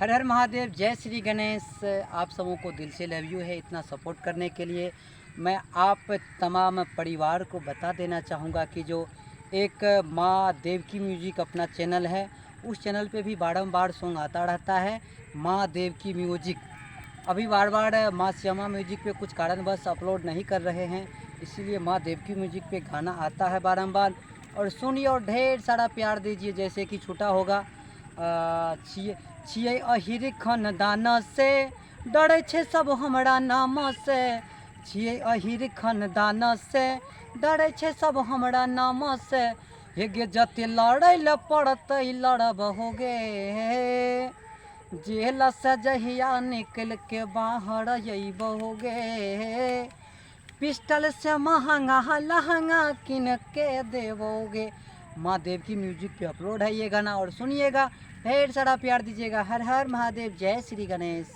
हर हर महादेव, जय श्री गणेश। आप सबों को दिल से लव यू है इतना सपोर्ट करने के लिए। मैं आप तमाम परिवार को बता देना चाहूँगा कि जो एक माँ देव की म्यूजिक अपना चैनल है, उस चैनल पे भी बारंबार सॉन्ग आता रहता है माँ देव की म्यूजिक। अभी बार बार माँ श्यामा म्यूजिक पे कुछ कारणवश अपलोड नहीं कर रहे हैं, इसीलिए माँ देव की म्यूजिक पे गाना आता है बारंबार। और सुनिए और ढेर सारा प्यार दीजिए। जैसे कि छोटा होगा छिए छिए अहिर खानदान से, डरे छे सब हमरा नाम से। छिए अहिर खानदान से, डरे छे सब हमरा नाम से। हे गे जते लड़ै ल पड़तै लड़बहोगे, जेल से जहिया निकल के बाहर अइबहोगे। पिस्टल से महंगा लहंगा किन के देवोगे। माँ देव की म्यूजिक पे अपलोड है ये गाना, और सुनिएगा, ढेर सारा प्यार दीजिएगा। हर हर महादेव, जय श्री गणेश।